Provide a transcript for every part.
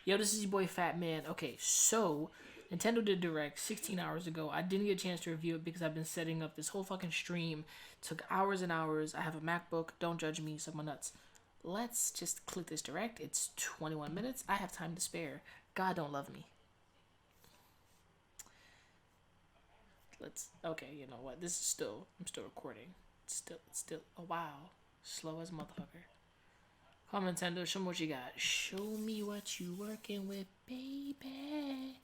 Yo, this is your boy Fat Man. Okay, so Nintendo did Direct 16 hours ago. I didn't get a chance to review it because I've been setting up this whole fucking stream. Took hours and hours. I have a MacBook. Don't judge me. Suck my nuts. Let's just click this Direct. It's 21 minutes. I have time to spare. God don't love me. Okay, you know what? I'm still recording. It's still, oh wow. Slow as a motherfucker. Come on, Nintendo, show me what you got. Show me what you working with, baby.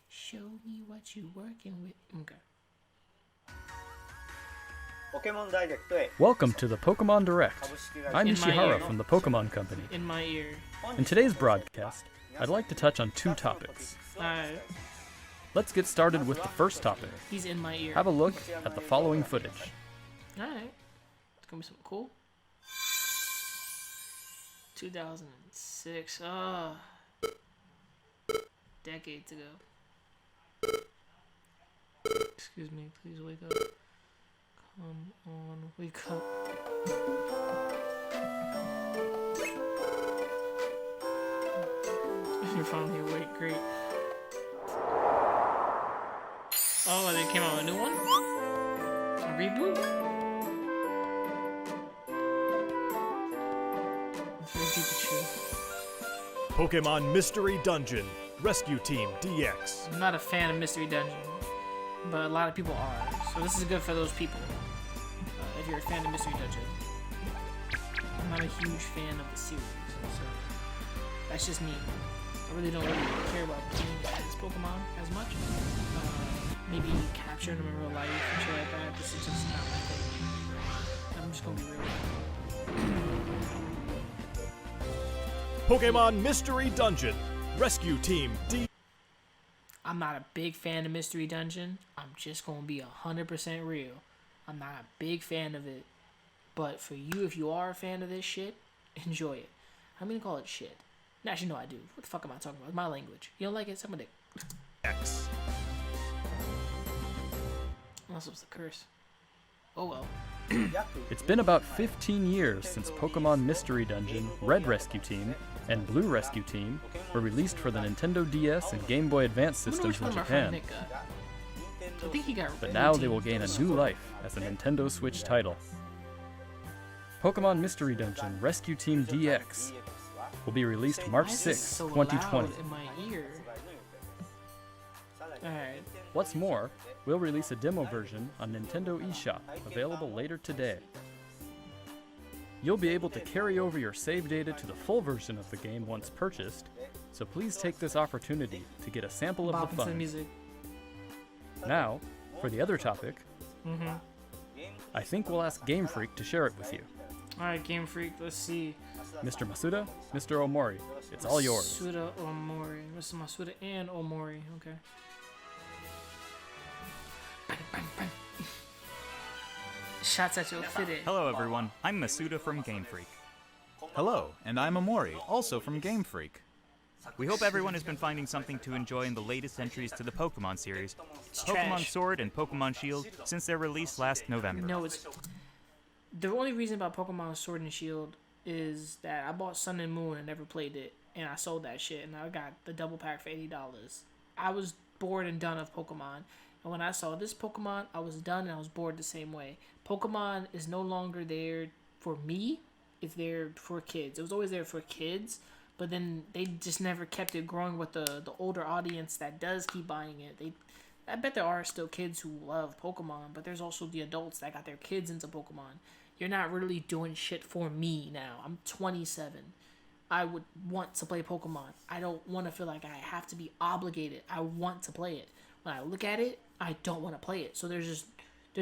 Show me what you working with. Okay. Welcome to the Pokemon Direct. I'm Ishihara from the Pokemon Company. In my ear. In today's broadcast, I'd like to touch on two topics. Alright. Let's get started with the first topic. He's in my ear. Have a look at the following footage. Alright. It's gonna be something cool. 2006. Decades ago. Excuse me, please wake up. Come on, wake up. You're finally awake, great. Oh, they came out with a new one? A reboot? Pokemon Mystery Dungeon Rescue Team DX. I'm not a fan of Mystery Dungeon, but a lot of people are. So this is good for those people. If you're a fan of Mystery Dungeon. I'm not a huge fan of the series, so that's just me. I really don't care about playing as Pokemon as much. Maybe capturing them in real life and shit like that. This is just not my thing. I'm just gonna be real. Pokemon Mystery Dungeon Rescue Team D. I'm not a big fan of Mystery Dungeon. I'm just gonna be 100% real. I'm not a big fan of it. But for you, if you are a fan of this shit, enjoy it. I'm gonna call it shit. Actually, no, I do. What the fuck am I talking about? It's my language. You don't like it? Suck my dick. X. I'm not supposed to curse. Oh well. It's been about 15 years since Pokemon Mystery Dungeon, Red Rescue Team, and Blue Rescue Team were released for the Nintendo DS and Game Boy Advance systems in Japan. I think he got But now they will gain a new life as a Nintendo Switch title. Pokemon Mystery Dungeon Rescue Team DX will be released March 6, 2020. In my ear. Alright. What's more, we'll release a demo version on Nintendo eShop, available later today. You'll be able to carry over your save data to the full version of the game once purchased, so please take this opportunity to get a sample of the fun. Now, for the other topic, I think we'll ask Game Freak to share it with you. Alright, Game Freak, let's see. Mr. Masuda, Mr. Omori, it's all yours. Masuda Omori. Mr. Masuda and Omori, okay. Bang, bang, bang. Shots at your fitted. Hello everyone, I'm Masuda from Game Freak. Hello, and I'm Amori, also from Game Freak. We hope everyone has been finding something to enjoy in the latest entries to the Pokemon series, It's Pokemon trash. Sword and Pokemon Shield, since their release last November. No, it's... The only reason about Pokemon Sword and Shield is that I bought Sun and Moon and never played it, and I sold that shit, and I got the double pack for $80. I was bored and done of Pokemon, and when I saw this Pokemon, I was done and I was bored the same way. Pokemon is no longer there for me, it's there for kids. It was always there for kids, but then they just never kept it growing with the older audience that does keep buying it. I bet there are still kids who love Pokemon, but there's also the adults that got their kids into Pokemon. You're not really doing shit for me now. I'm 27. I would want to play Pokemon. I don't want to feel like I have to be obligated. I want to play it. When I look at it, I don't want to play it. So there's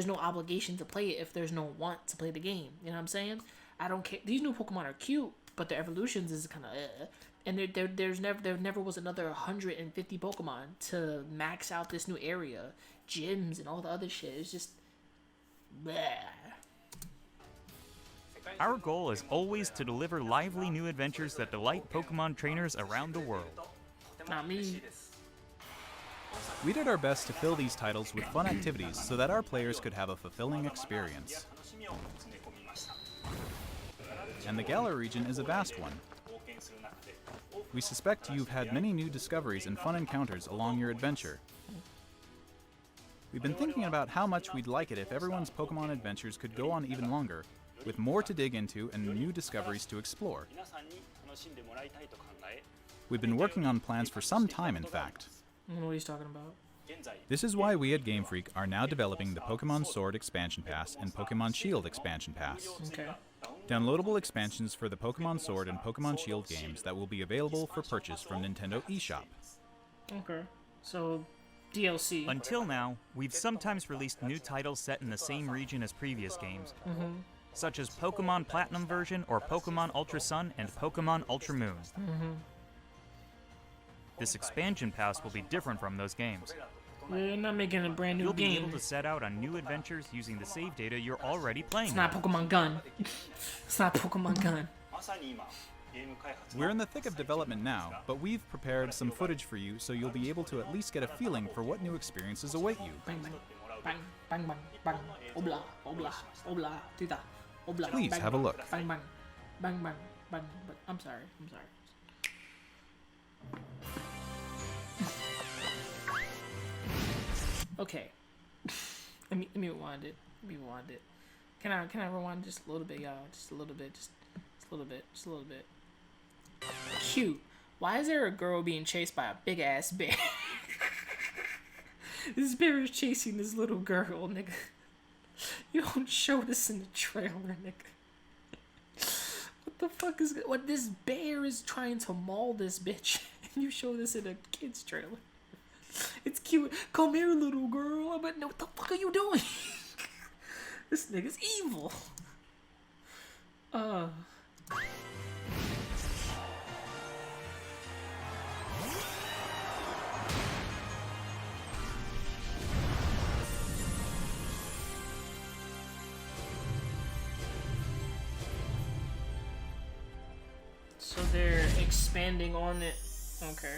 no obligation to play it if there's no want to play the game. You know what I'm saying? I don't care. These new Pokemon are cute, but their evolutions is kind of and there never was another 150 Pokemon to max out this new area, gyms and all the other shit. It's just bleh. Our goal is always to deliver lively new adventures that delight Pokemon trainers around the world. Not me. We did our best to fill these titles with fun activities so that our players could have a fulfilling experience. And the Galar region is a vast one. we suspect you've had many new discoveries and fun encounters along your adventure. We've been thinking about how much we'd like it if everyone's Pokemon adventures could go on even longer, with more to dig into and new discoveries to explore. We've been working on plans for some time, in fact. I don't know what he's talking about. This is why we at Game Freak are now developing the Pokemon Sword Expansion Pass and Pokemon Shield Expansion Pass. Okay. Downloadable expansions for the Pokemon Sword and Pokemon Shield games that will be available for purchase from Nintendo eShop. Okay. So, DLC. Until now, we've sometimes released new titles set in the same region as previous games, such as Pokemon Platinum version or Pokemon Ultra Sun and Pokemon Ultra Moon. This expansion pass will be different from those games. We're not making a brand new You'll be game. able to set out on new adventures using the save data you're already playing. It's not Pokemon Gun. It's not Pokemon Gun. We're in the thick of development now, but we've prepared some footage for you so you'll be able to at least get a feeling for what new experiences await you. Bang bang. Bang bang bang bang. Obla, obla, obla, tita. Obla. Please bang, have a look. Bang bang. Bang bang. Bang. But I'm sorry. I'm sorry. Okay. Let me rewind it. Let me rewind it. Can I rewind just a little bit, y'all? Just a little bit. Just a little bit. Just a little bit. Cute. Why is there a girl being chased by a big ass bear? This bear is chasing this little girl, nigga. You don't show this in the trailer, nigga. What the fuck is what? This bear is trying to maul this bitch, and you show this in a kid's trailer. It's cute. Come here, little girl. But no, what the fuck are you doing? This nigga's evil. So they're expanding on it. Okay.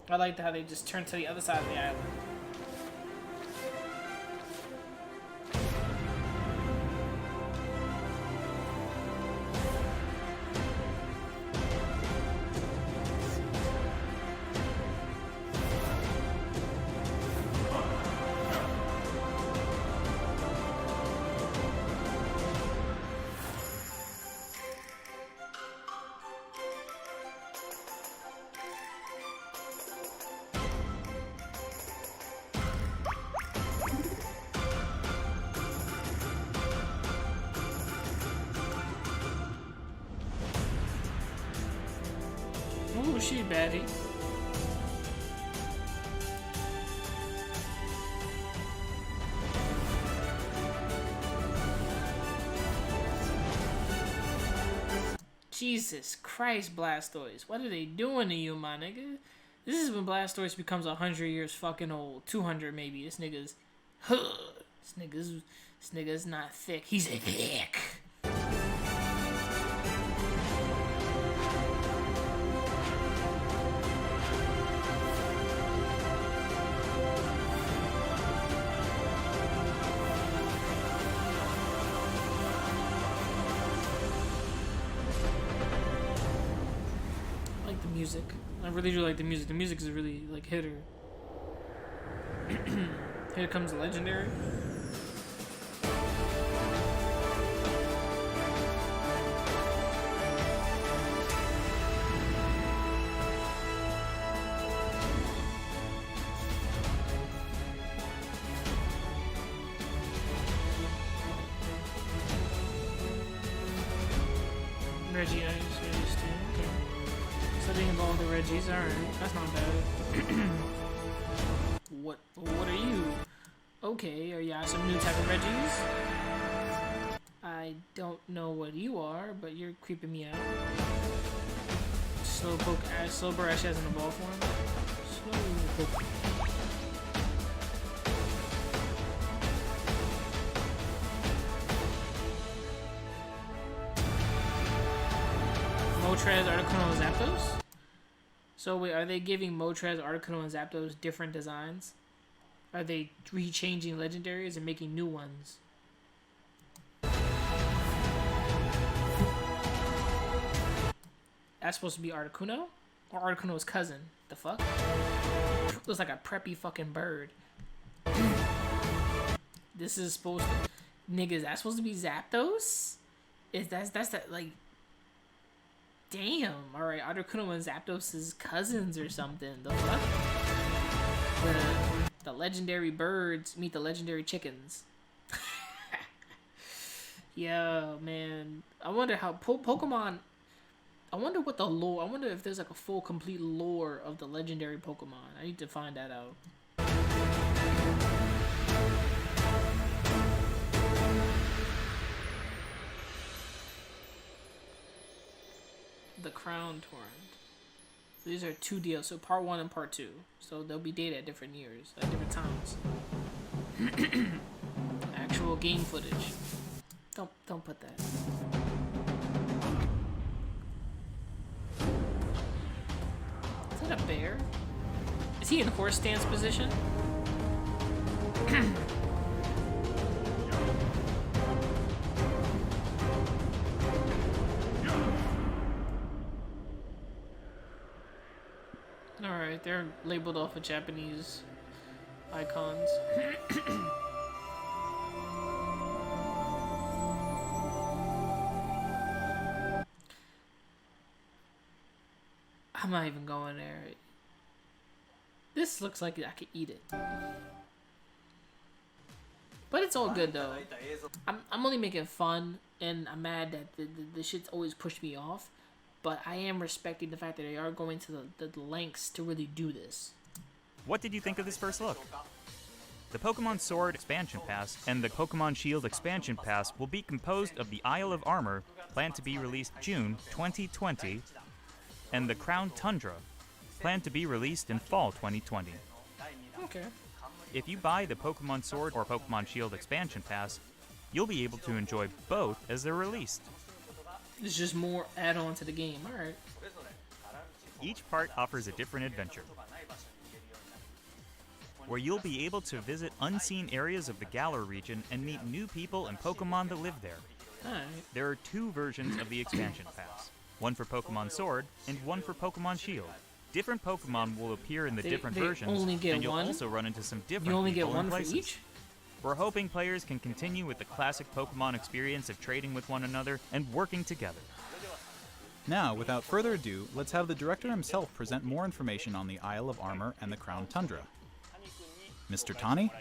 I liked how they just turned to the other side of the island. Ooh, she baddie. Jesus Christ, Blastoise. What are they doing to you, my nigga? This is when Blastoise becomes 100 years fucking old. 200 maybe. This nigga's not thick. He's thick. Music. I really do like the music. The music is really like hitter. Here comes the legendary. Reggie, I just okay. So they involved the Reggies, alright. That's not bad. What are you? Okay, are y'all some new type of Reggies? I don't know what you are, but you're creeping me out. Slowbro actually has an evolved form. Slowpoke. Moltres, Articuno, and Zapdos? So wait, are they giving Moltres, Articuno, and Zapdos different designs? Are they rechanging legendaries and making new ones? That's supposed to be Articuno? Or Articuno's cousin? The fuck? Looks like a preppy fucking bird. This is supposed to... Nigga, is that supposed to be Zapdos? That's that, like... Damn. Alright, Articuno and Zapdos is cousins or something. The fuck? The legendary birds meet the legendary chickens. Yeah, man. I wonder how Pokemon... I wonder what the lore... I wonder if there's like a full, complete lore of the legendary Pokemon. I need to find that out. The Crown Torrent. So these are 2 deals. So part 1 and part 2. So there'll be data at different years, at different times. Actual game footage. Don't put that. Is that a bear? Is he in horse stance position? Alright, they're labeled off with Japanese icons. I'm not even going there. This looks like I could eat it. But it's all good though. I'm only making fun, and I'm mad that the shit's always pushed me off. But I am respecting the fact that they are going to the lengths to really do this. What did you think of this first look? The Pokemon Sword Expansion Pass and the Pokemon Shield Expansion Pass will be composed of the Isle of Armor, planned to be released June 2020, and the Crown Tundra, planned to be released in fall 2020. Okay. If you buy the Pokemon Sword or Pokemon Shield Expansion Pass, you'll be able to enjoy both as they're released. It's just more add-on to the game. Alright. Each part offers a different adventure, where you'll be able to visit unseen areas of the Galar region and meet new people and Pokemon that live there. Alright. There are 2 versions of the expansion pass, one for Pokemon Sword and one for Pokemon Shield. Different Pokemon will appear in the different versions, only get and you'll one? also run into some different You only get people one and for places. each? We're hoping players can continue with the classic Pokemon experience of trading with one another and working together. Now, without further ado, let's have the director himself present more information on the Isle of Armor and the Crown Tundra. Mr. Tani?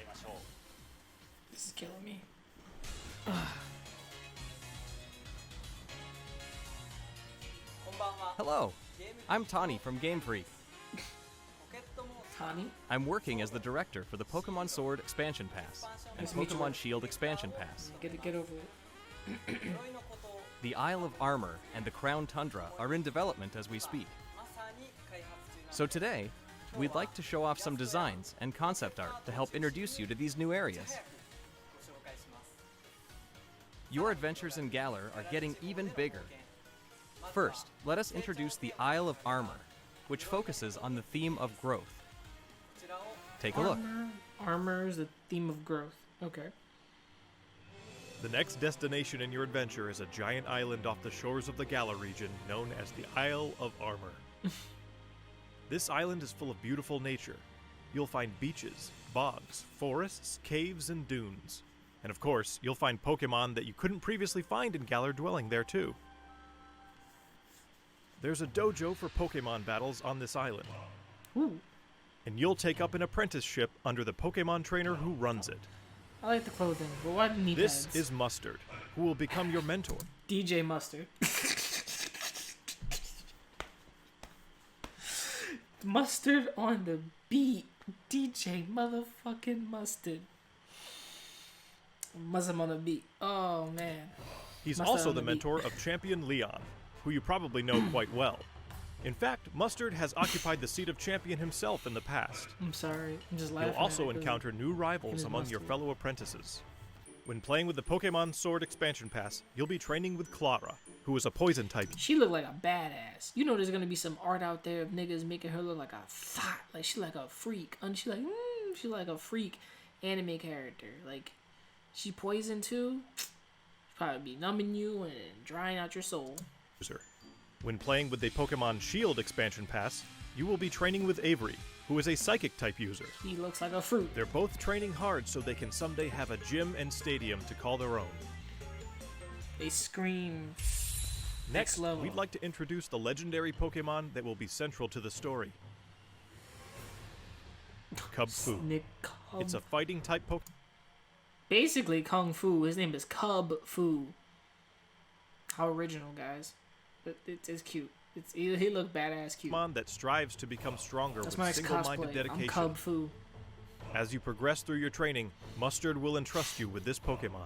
This is killing me. Hello, I'm Tani from Game Freak. Tani? I'm working as the director for the Pokemon Sword Expansion Pass and Nice to meet you. Pokemon Shield Expansion Pass. Get over it. The Isle of Armor and the Crown Tundra are in development as we speak. So today, we'd like to show off some designs and concept art to help introduce you to these new areas. Your adventures in Galar are getting even bigger. First, let us introduce the Isle of Armor, which focuses on the theme of growth. Take a look. Armor is the theme of growth. Okay. The next destination in your adventure is a giant island off the shores of the Galar region known as the Isle of Armor. This island is full of beautiful nature. You'll find beaches, bogs, forests, caves, and dunes. And of course, you'll find Pokemon that you couldn't previously find in Galar dwelling there too. There's a dojo for Pokemon battles on this island. Ooh. And you'll take up an apprenticeship under the Pokemon trainer who runs it. I like the clothing, but why do you need This heads? is Mustard, who will become your mentor. DJ Mustard. Mustard on the beat. DJ motherfucking Mustard. Mustard on the beat. Oh, man. He's Mustard also on the the beat. mentor of Champion Leon, who you probably know quite well. In fact, Mustard has occupied the seat of champion himself in the past. I'm sorry. I'm just laughing. You'll also at it 'cause encounter new rivals is among your Mustard. fellow apprentices. When playing with the Pokemon Sword Expansion Pass, you'll be training with Clara, who is a poison type. She looked like a badass. You know there's gonna be some art out there of niggas making her look like a thought. Like she like a freak. And she like a freak anime character. Like she poison too. She'd probably be numbing you and drying out your soul. User. When playing with the Pokemon Shield expansion pass, you will be training with Avery, who is a Psychic type user. He looks like a fruit. They're both training hard so they can someday have a gym and stadium to call their own. They scream. Next, level. we'd like to introduce the legendary Pokemon that will be central to the story. Cub-Fu. Snick Cub. It's a fighting type Pokemon. Basically Kung Fu. His name is Cub Fu. How original, guys. But it's cute. He look badass cute. That strives to become stronger That's with my next single-minded cosplay. dedication. I'm Cub Fu. As you progress through your training, Mustard will entrust you with this Pokemon.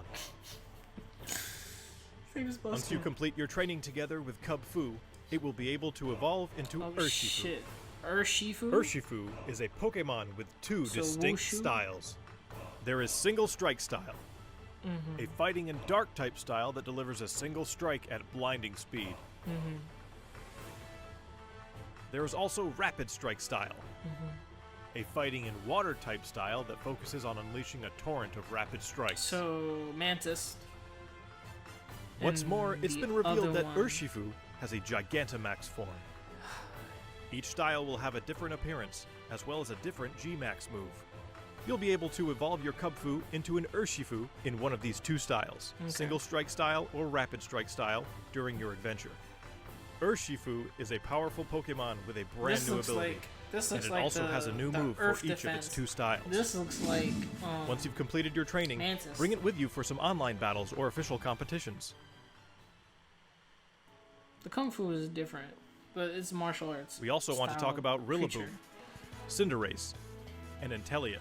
Once you complete your training together with Cub Fu, it will be able to evolve into Oh Urshifu. shit. Urshifu? Urshifu is a Pokemon with two So distinct Wushu? styles. There is Single Strike style, a fighting and dark type style that delivers a single strike at blinding speed. There is also Rapid Strike style, a fighting and water type style that focuses on unleashing a torrent of rapid strikes. So, Mantis. What's And more, it's the been revealed other that one. Urshifu has a Gigantamax form. Each style will have a different appearance, as well as a different G-Max move. You'll be able to evolve your Cubfu into an Urshifu in one of these two styles, Okay. Single Strike style or Rapid Strike style, during your adventure. Urshifu is a powerful Pokemon with a brand This new looks ability, like this and looks it like also the, has a new the move for Earth each defense. of its two styles. This looks like Once you've completed your training, Mantis. bring it with you for some online battles or official competitions. the Kung Fu is different, but it's martial arts. We also want to style talk about Rillaboom, creature. Cinderace, and Inteleon,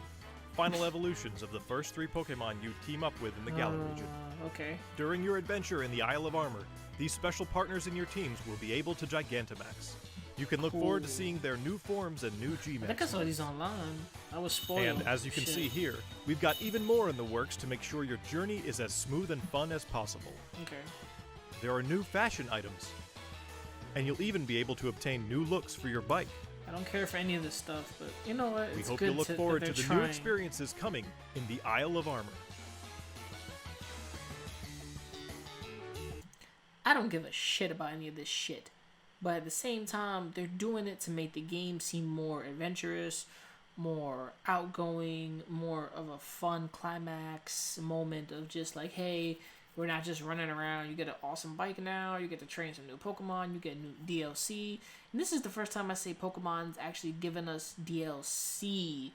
final evolutions of the first three Pokemon you team up with in the Galar region. Okay. During your adventure in the Isle of Armor, these special partners in your teams will be able to Gigantamax. You can look forward to seeing their new forms and new I think I G-Max. saw these online. I was spoiled. And as you can Shit. see here, we've got even more in the works to make sure your journey is as smooth and fun as possible. Okay. There are new fashion items, and you'll even be able to obtain new looks for your bike. I don't care for any of this stuff, but you know what? We It's hope good you look that forward to they're the new trying. experiences coming in the Isle of Armor. I don't give a shit about any of this shit. But at the same time, they're doing it to make the game seem more adventurous, more outgoing, more of a fun climax moment of just like, hey, we're not just running around. You get an awesome bike now. You get to train some new Pokemon. You get new DLC. And this is the first time I say Pokemon's actually given us DLC.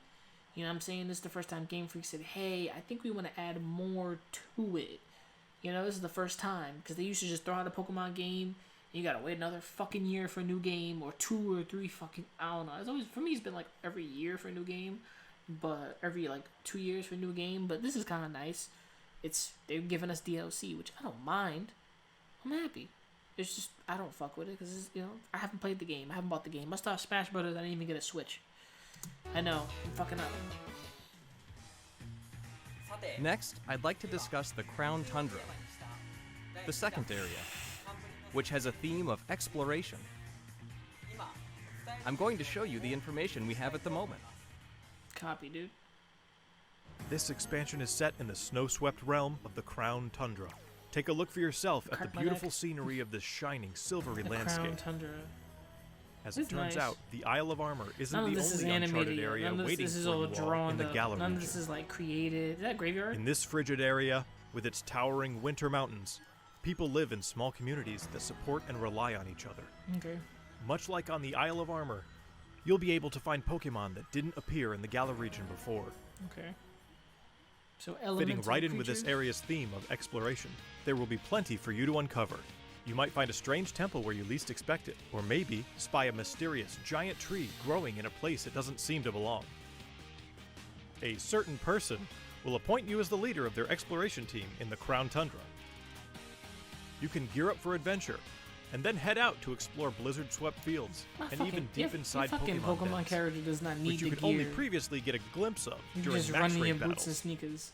You know what I'm saying? This is the first time Game Freak said, hey, I think we want to add more to it. You know, this is the first time. Because they used to just throw out a Pokemon game. And you gotta wait another fucking year for a new game. Or 2 or 3 fucking... I don't know. It's always... For me, it's been like every year for a new game. But every like 2 years for a new game. But this is kind of nice. They're giving us DLC, which I don't mind. I'm happy. It's just... I don't fuck with it. Because, you know, I haven't played the game. I haven't bought the game. I started Smash Brothers. I didn't even get a Switch. I know. I'm fucking up. Next, I'd like to discuss the Crown Tundra, the second area, which has a theme of exploration. I'm going to show you the information we have at the moment. Copy, dude. This expansion is set in the snow-swept realm of the Crown Tundra. Take a look for yourself at Crack the my beautiful neck. scenery of this shining, silvery The landscape. Crown Tundra. As It's it turns nice. out, the Isle of Armor isn't None of the this is only animated uncharted yet. area None of waiting this is for all you all drawn in the up. Galar None of region. this is like created. Is that Graveyard? In this frigid area, with its towering winter mountains, people live in small communities that support and rely on each other. Okay. Much like on the Isle of Armor, you'll be able to find Pokemon that didn't appear in the Galar region before. Okay. So Fitting elemental right in with this creatures? area's theme of exploration, there will be plenty for you to uncover. You might find a strange temple where you least expect it, or maybe spy a mysterious giant tree growing in a place it doesn't seem to belong. A certain person will appoint you as the leader of their exploration team in the Crown Tundra. You can gear up for adventure, and then head out to explore blizzard-swept fields, and even deep inside your fucking Pokemon Pokemon dens, character does not need which you the could gear. only previously get a glimpse of You during just max run in your raid boots and battles. sneakers.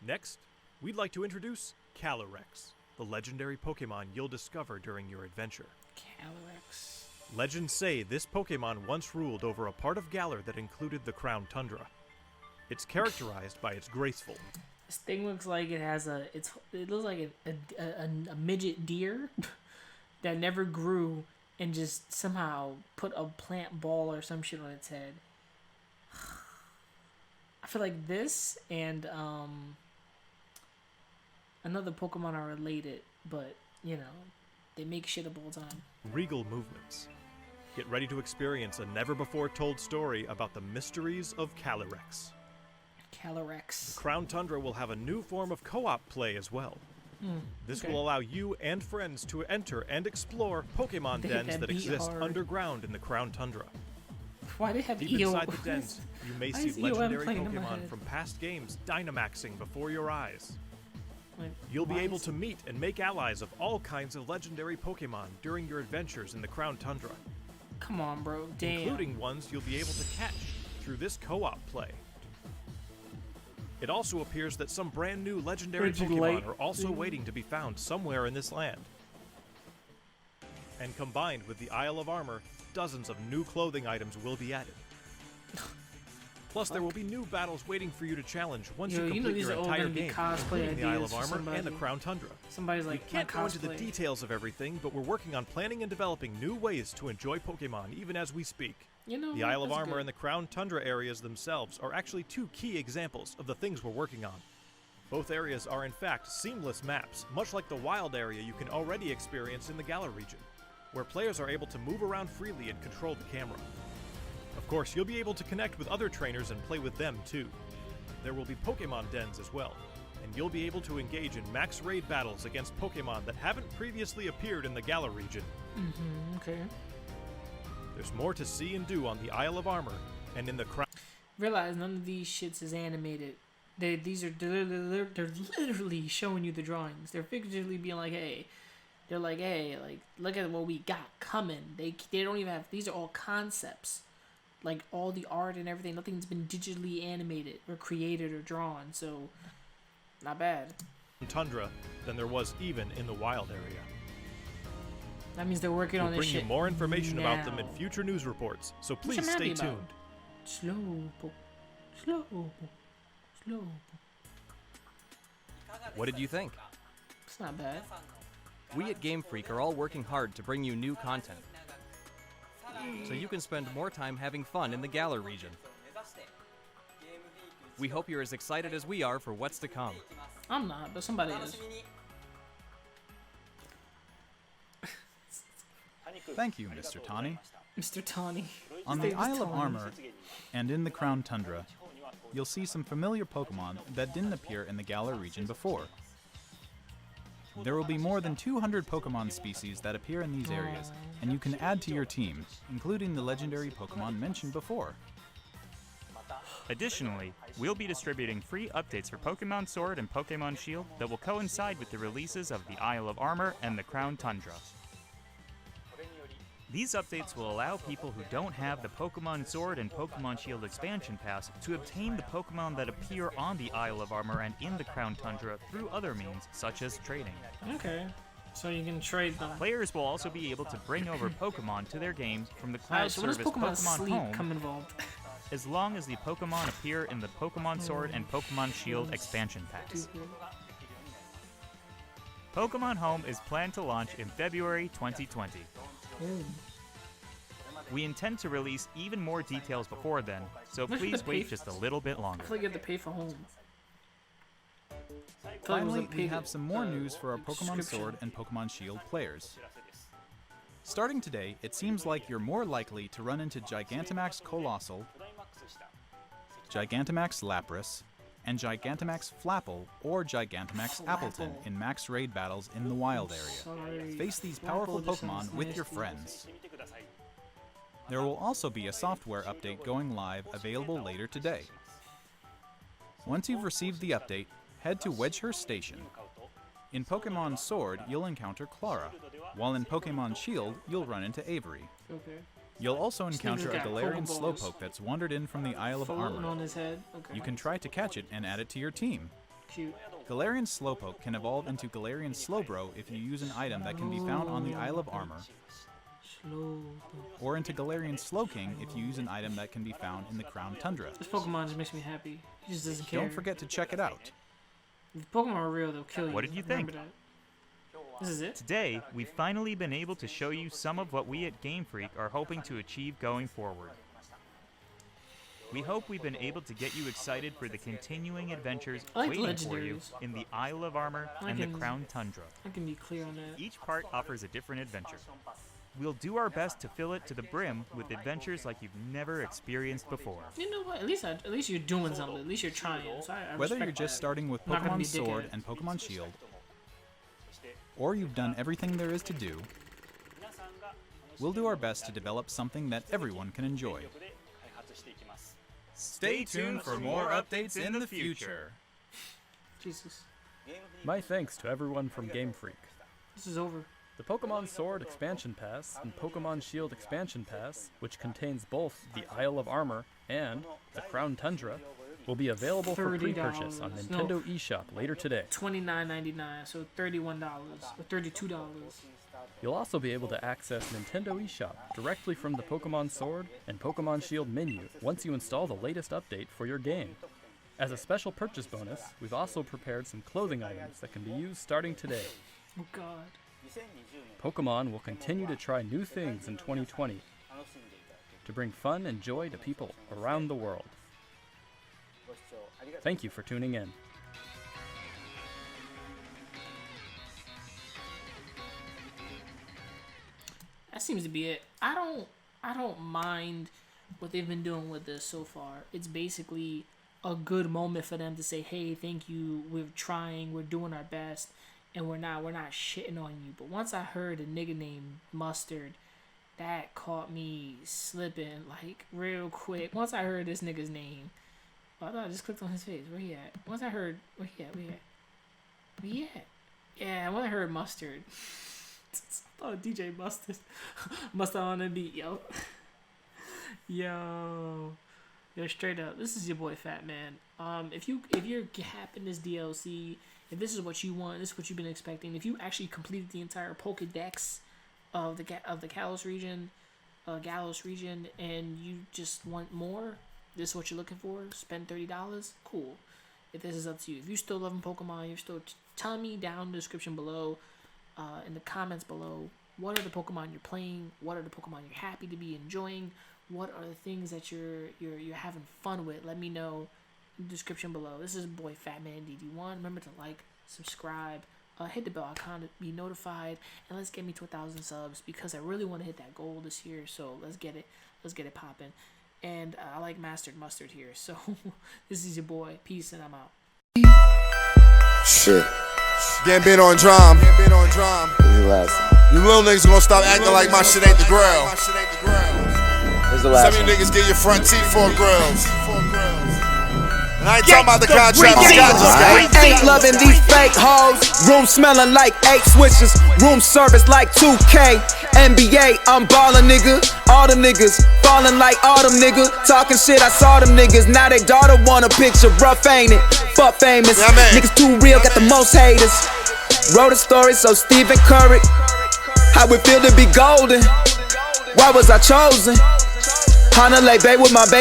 Next, we'd like to introduce Calyrex, the legendary Pokemon you'll discover during your adventure. Calyrex. Legends say this Pokemon once ruled over a part of Galar that included the Crown Tundra. It's characterized by its graceful, This thing looks like it has a. It looks like a midget deer. that never grew and just somehow put a plant ball or some shit on its head. I feel like this and another Pokemon are related, but you know, they make shit up all the time. Regal movements. Get ready to experience a never-before-told story about the mysteries of Calyrex. Calyrex. Crown Tundra will have a new form of co-op play as well. This will allow you and friends to enter and explore Pokemon dens that exist underground in the Crown Tundra. Why they have Deep inside the dens, you may Why see is EOM legendary playing in my Pokemon head? from past games Dynamaxing before your eyes. Like, You'll be why able is- to meet and make allies of all kinds of legendary Pokemon during your adventures in the Crown Tundra, Come on, bro. Damn. including ones you'll be able to catch through this co-op play. It also appears that some brand new legendary Pokemon are also waiting to be found somewhere in this land. And combined with the Isle of Armor, dozens of new clothing items will be added. Plus, there will be new battles waiting for you to challenge once Yo, you you know complete these your are all entire gonna be game, cosplay including the Isle ideas of for Armor and the somebody. Crown Tundra. Somebody's We like, can't my go into the cosplay. details of everything, but we're working on planning and developing new ways to enjoy Pokemon even as we speak. You know, The Isle of that's Armor good. and the Crown Tundra areas themselves are actually two key examples of the things we're working on. Both areas are in fact seamless maps, much like the wild area you can already experience in the Galar region, where players are able to move around freely and control the camera. Of course, you'll be able to connect with other trainers and play with them too. There will be Pokemon dens as well, and you'll be able to engage in max raid battles against Pokemon that haven't previously appeared in the Galar region. Okay. There's more to see and do on the Isle of Armor and in the Crown. Realize none of these shits is animated. They're literally showing you the drawings. They're figuratively being like, hey, like, look at what we got coming. They don't even have, these are all concepts. Like, all the art and everything, nothing's been digitally animated or created or drawn, so, not bad. Tundra than there was even in the wild area. That means they're working on We'll this bring you shit more information about them in now. future news reports, so Which please I'm happy stay about. tuned. Slow. What did you think? It's not bad. We at Game Freak are all working hard to bring you new content, so you can spend more time having fun in the Galar region. We hope you're as excited as we are for what's to come. I'm not, but somebody is. Thank you, Mr. Tani. Mr. Tawny. On His the name is Isle of Tawny. Armor and in the Crown Tundra, you'll see some familiar Pokemon that didn't appear in the Galar region before. There will be more than 200 Pokemon species that appear in these areas, and you can add to your team, including the legendary Pokemon mentioned before. Additionally, we'll be distributing free updates for Pokemon Sword and Pokemon Shield that will coincide with the releases of the Isle of Armor and the Crown Tundra. These updates will allow people who don't have the Pokemon Sword and Pokemon Shield expansion pass to obtain the Pokemon that appear on the Isle of Armor and in the Crown Tundra through other means, such as trading. Okay. So you can trade them. Players will also be able to bring over Pokemon to their games from the cloud Alright, so when does service Pokemon Pokemon Sleep Home, come involved? as long as the Pokemon appear in the Pokemon Sword and Pokemon Shield expansion packs. Pokemon Home is planned to launch in February 2020. We intend to release even more details before then, so Look at please the pay- wait just a little bit I longer. feel like you have to pay for home. Finally, we have some more news for our Pokemon Sword and Pokemon Shield players. Starting today, it seems like you're more likely to run into Gigantamax Colossal, Gigantamax Lapras, and Gigantamax Flapple or Gigantamax Appleton in max raid battles in the wild area. Sorry. Face these powerful Flapple just Pokemon sounds with your nasty. friends. There will also be a software update going live available later today. Once you've received the update, head to Wedgehurst Station. In Pokemon Sword, you'll encounter Clara, while in Pokemon Shield, you'll run into Avery. Okay. You'll also encounter a got Galarian Pokeballs. Slowpoke that's wandered in from the Isle of Floating Armor. on his head. Okay. You can try to catch it and add it to your team. Cute. Galarian Slowpoke can evolve into Galarian Slowbro if you use an item that can be found on the Isle of Armor, Slow. or into Galarian Slowking if you use an item that can be found in the Crown Tundra. This Pokemon just makes me happy. He just doesn't care. Don't forget to check it out. If Pokemon are real, they'll kill you. What did you Remember think? that. This is it? Today, we've finally been able to show you some of what we at Game Freak are hoping to achieve going forward. We hope we've been able to get you excited for the continuing adventures waiting for you in the Isle of Armor and the Crown Tundra. I can be clear on that. Each part offers a different adventure. We'll do our best to fill it to the brim with adventures like you've never experienced before. You know what? At least you're doing something. At least you're trying. So I Whether you're respect just that. starting with I'm not gonna be Pokemon a Sword dickhead. and Pokemon Shield, or you've done everything there is to do, we'll do our best to develop something that everyone can enjoy. Stay tuned for more updates in the future. Jesus, My thanks to everyone from Game Freak. this is over. The Pokemon Sword Expansion Pass and Pokemon Shield Expansion Pass, which contains both the Isle of Armor and the Crown Tundra, will be available for $30. pre-purchase on Nintendo eShop later today. $29.99, so $31 or $32. You'll also be able to access Nintendo eShop directly from the Pokemon Sword and Pokemon Shield menu once you install the latest update for your game. As a special purchase bonus, we've also prepared some clothing items that can be used starting today. Oh God. Pokemon will continue to try new things in 2020 to bring fun and joy to people around the world. Thank you for tuning in. That seems to be it. I don't mind what they've been doing with this so far. It's basically a good moment for them to say, "Hey, thank you. We're trying. We're doing our best, and we're not shitting on you." But once I heard a nigga named Mustard, that caught me slipping like real quick. Once I heard this nigga's name, I thought I just clicked on his face. Where he at? Once I heard where he at? Yeah, when I heard Mustard. Oh, DJ Mustard. Mustard on the beat, yo. Yo, straight up. This is your boy Fat Man. If you're capping this DLC, if this is what you want, this is what you've been expecting. If you actually completed the entire Pokédex of the Galos region, and you just want more, this is what you're looking for. Spend $30. Cool. If this is up to you. If you're still loving Pokemon, you're still tell me down in the description below. In the comments below, what are the Pokemon you're playing? What are the Pokemon you're happy to be enjoying? What are the things that you're having fun with? Let me know in the description below. This is boy Fatman DD1. Remember to like, subscribe, hit the bell icon to be notified, and let's get me to 1,000 subs because I really want to hit that goal this year. So let's get it popping. And I like Mastered Mustard here. So this is your boy. Peace, and I'm out. Shit. Gambino on drum. You little niggas gonna stop acting like my shit ain't the grill. Some of you niggas get your front teeth for grills. And I ain't talking about the contract. Ain't loving these fake hoes. Room smelling like 8 switches. Room service like 2K. NBA, I'm ballin', nigga. All them niggas falling like autumn, nigga. Talking shit, I saw them niggas. Now they daughter want a picture. Rough, ain't it? Fuck famous. Niggas too real, got the most haters. Wrote a story, so Stephen Curry. How it feel to be golden? Why was I chosen? Honolulu Bay with my baby.